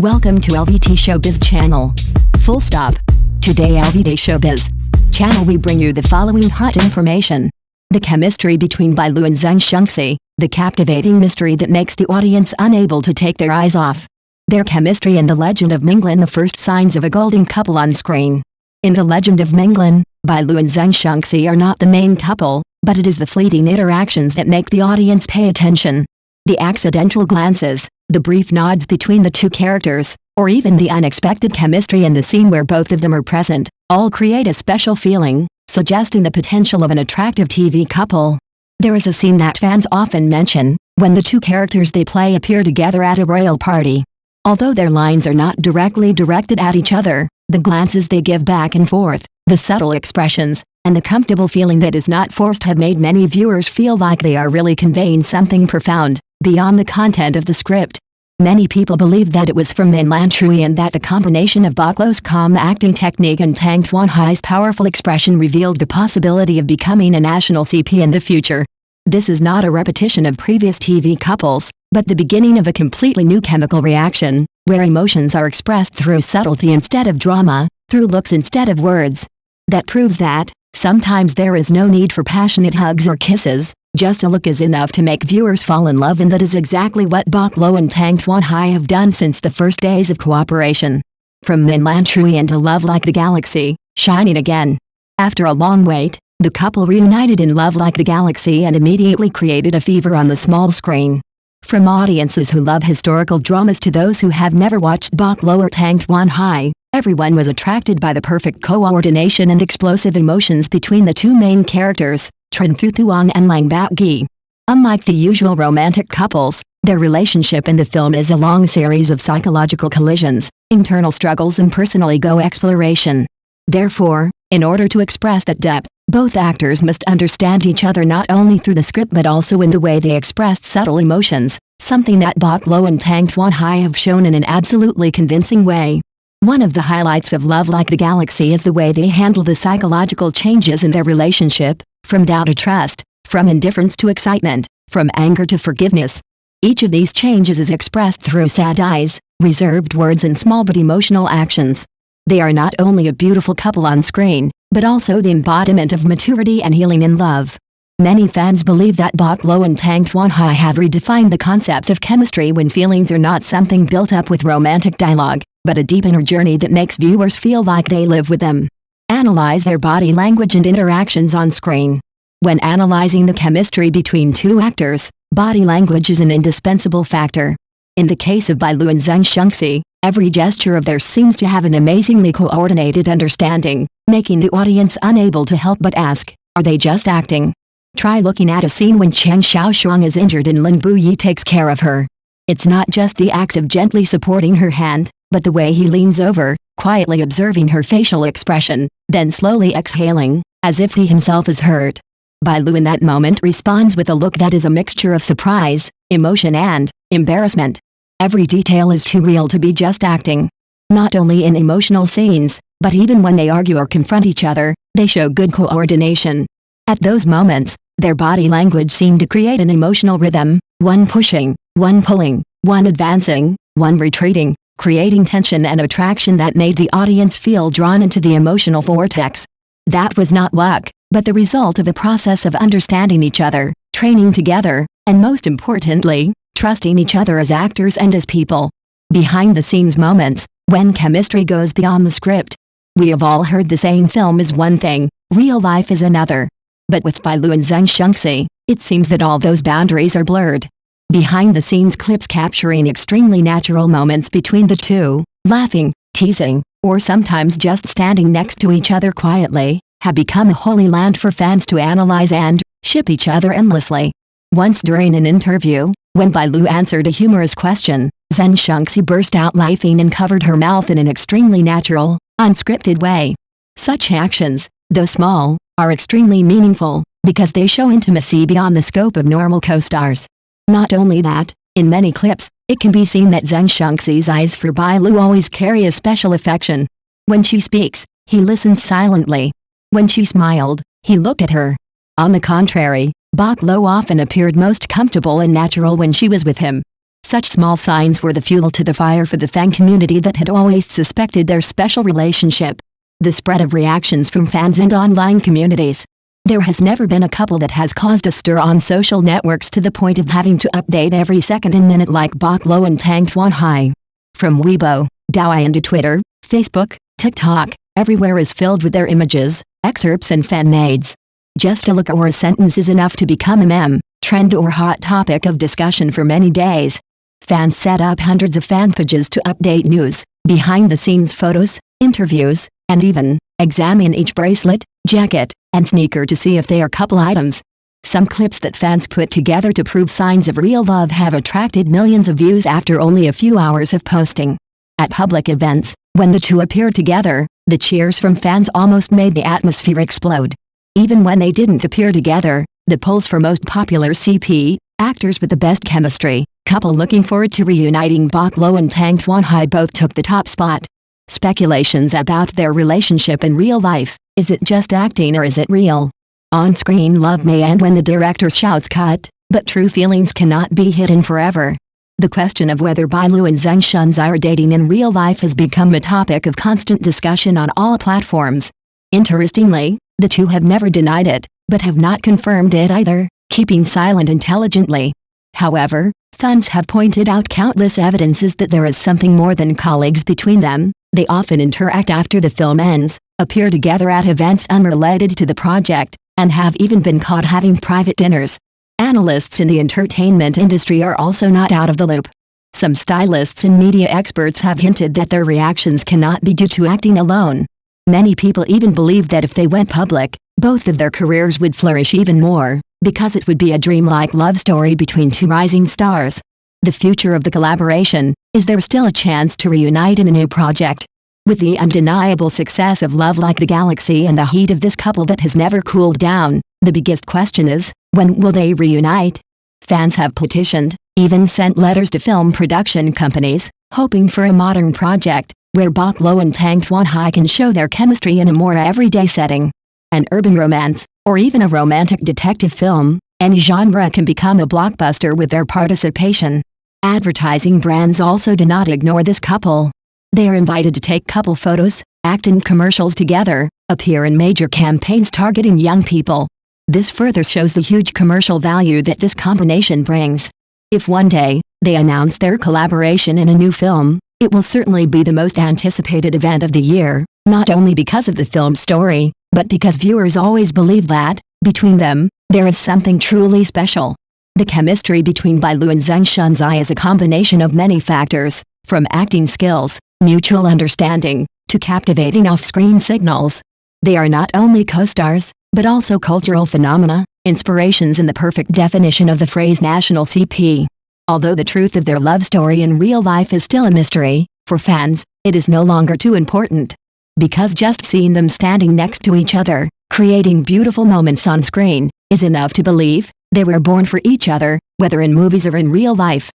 Welcome to LVT-SHOWBIZ channel. Full stop. Today LVT-SHOWBIZ channel we bring you the following hot information. The chemistry between Bailu and ZengShunxi, the captivating mystery that makes the audience unable to take their eyes off their chemistry, and the legend of Minglin, the first signs of a golden couple on screen. In the legend of Minglin, Bailu and ZengShunxi are not the main couple, but it is the fleeting interactions that make the audience pay attention. The accidental glances, the brief nods between the two characters, or even the unexpected chemistry in the scene where both of them are present, all create a special feeling, suggesting the potential of an attractive TV couple. There is a scene that fans often mention, when the two characters they play appear together at a royal party. Although their lines are not directly directed at each other, the glances they give back and forth, the subtle expressions, and the comfortable feeling that is not forced have made many viewers feel like they are really conveying something profound, beyond the content of the script. Many people believe that it was from mainland Shui, and that the combination of Baklo's calm acting technique and Tang Tuanhai's powerful expression revealed the possibility of becoming a national CP in the future. This is not a repetition of previous TV couples, but the beginning of a completely new chemical reaction, where emotions are expressed through subtlety instead of drama, through looks instead of words. That proves that, sometimes there is no need for passionate hugs or kisses, just a look is enough to make viewers fall in love, and that is exactly what Baklo and Tang Tuanhai have done since the first days of cooperation. From mainland Shui into Love Like the Galaxy, shining again. After a long wait, the couple reunited in Love Like the Galaxy and immediately created a fever on the small screen. From audiences who love historical dramas to those who have never watched Baklo or Tang Tuanhai, everyone was attracted by the perfect coordination and explosive emotions between the two main characters, Trần Thu Thuong and Lang Bat Gi. Unlike the usual romantic couples, their relationship in the film is a long series of psychological collisions, internal struggles and personal ego exploration. Therefore, in order to express that depth, both actors must understand each other not only through the script but also in the way they expressed subtle emotions, something that Baklo and Tang Tuanhai have shown in an absolutely convincing way. One of the highlights of Love Like the Galaxy is the way they handle the psychological changes in their relationship, from doubt to trust, from indifference to excitement, from anger to forgiveness. Each of these changes is expressed through sad eyes, reserved words and small but emotional actions. They are not only a beautiful couple on screen, but also the embodiment of maturity and healing in love. Many fans believe that Baklo and Tang Tuanhai have redefined the concept of chemistry, when feelings are not something built up with romantic dialogue, but a deep inner journey that makes viewers feel like they live with them. Analyze their body language and interactions on screen. When analyzing the chemistry between two actors, body language is an indispensable factor. In the case of Bailu and ZengShunxi, every gesture of theirs seems to have an amazingly coordinated understanding, making the audience unable to help but ask, are they just acting? Try looking at a scene when Chen Xiaoshuang is injured and Lin Buyi takes care of her. It's not just the act of gently supporting her hand, but the way he leans over, quietly observing her facial expression, then slowly exhaling, as if he himself is hurt. Bailu in that moment responds with a look that is a mixture of surprise, emotion and embarrassment. Every detail is too real to be just acting. Not only in emotional scenes, but even when they argue or confront each other, they show good coordination. At those moments, their body language seemed to create an emotional rhythm, one pushing, one pulling, one advancing, one retreating, creating tension and attraction that made the audience feel drawn into the emotional vortex. That was not luck, but the result of a process of understanding each other, training together, and most importantly, trusting each other as actors and as people. Behind-the-scenes moments, when chemistry goes beyond the script. We have all heard the saying, film is one thing, real life is another. But with Bailu and ZengShunxi, it seems that all those boundaries are blurred. Behind-the-scenes clips capturing extremely natural moments between the two, laughing, teasing, or sometimes just standing next to each other quietly, have become a holy land for fans to analyze and ship each other endlessly. Once during an interview, when Bailu answered a humorous question, ZengShunxi burst out laughing and covered her mouth in an extremely natural, unscripted way. Such actions, though small, are extremely meaningful, because they show intimacy beyond the scope of normal co-stars. Not only that, in many clips, it can be seen that ZengShunxi's eyes for Bailu always carry a special affection. When she speaks, he listens silently. When she smiled, he looked at her. On the contrary, Baklo often appeared most comfortable and natural when she was with him. Such small signs were the fuel to the fire for the fan community that had always suspected their special relationship. The spread of reactions from fans and online communities. There has never been a couple that has caused a stir on social networks to the point of having to update every second and minute like Bok Lo and Tang Xuanhai. From Weibo, Douyin to Twitter, Facebook, TikTok, everywhere is filled with their images, excerpts and fan-mades. Just a look or a sentence is enough to become a meme, trend or hot topic of discussion for many days. Fans set up hundreds of fan pages to update news, behind-the-scenes photos, interviews, and even examine each bracelet, jacket, and sneaker to see if they are couple items. Some clips that fans put together to prove signs of real love have attracted millions of views after only a few hours of posting. At public events, when the two appeared together, the cheers from fans almost made the atmosphere explode. Even when they didn't appear together, the polls for most popular CP, actors with the best chemistry, couple looking forward to reuniting Bok Lo and Tang Xuanhai both took the top spot. Speculations about their relationship in real life, is it just acting or is it real? On-screen love may end when the director shouts cut, but true feelings cannot be hidden forever. The question of whether Bailu and ZengShunxi are dating in real life has become a topic of constant discussion on all platforms. Interestingly, the two have never denied it, but have not confirmed it either, keeping silent intelligently. However, fans have pointed out countless evidences that there is something more than colleagues between them. They often interact after the film ends, appear together at events unrelated to the project, and have even been caught having private dinners. Analysts in the entertainment industry are also not out of the loop. Some stylists and media experts have hinted that their reactions cannot be due to acting alone. Many people even believe that if they went public, both of their careers would flourish even more, because it would be a dreamlike love story between two rising stars. The future of the collaboration, is there still a chance to reunite in a new project? With the undeniable success of Love Like the Galaxy and the heat of this couple that has never cooled down, the biggest question is, when will they reunite? Fans have petitioned, even sent letters to film production companies, hoping for a modern project, where Bok Lo and Tang Xuanhai can show their chemistry in a more everyday setting. An urban romance, or even a romantic detective film, any genre can become a blockbuster with their participation. Advertising brands also do not ignore this couple. They are invited to take couple photos, act in commercials together, appear in major campaigns targeting young people. This further shows the huge commercial value that this combination brings. If one day, they announce their collaboration in a new film, it will certainly be the most anticipated event of the year, not only because of the film's story, but because viewers always believe that, between them, there is something truly special. The chemistry between Bailu and ZengShunxi is a combination of many factors, from acting skills, mutual understanding, to captivating off-screen signals. They are not only co-stars, but also cultural phenomena, inspirations in the perfect definition of the phrase national CP. Although the truth of their love story in real life is still a mystery, for fans, it is no longer too important. Because just seeing them standing next to each other, creating beautiful moments on screen, is enough to believe they were born for each other, whether in movies or in real life.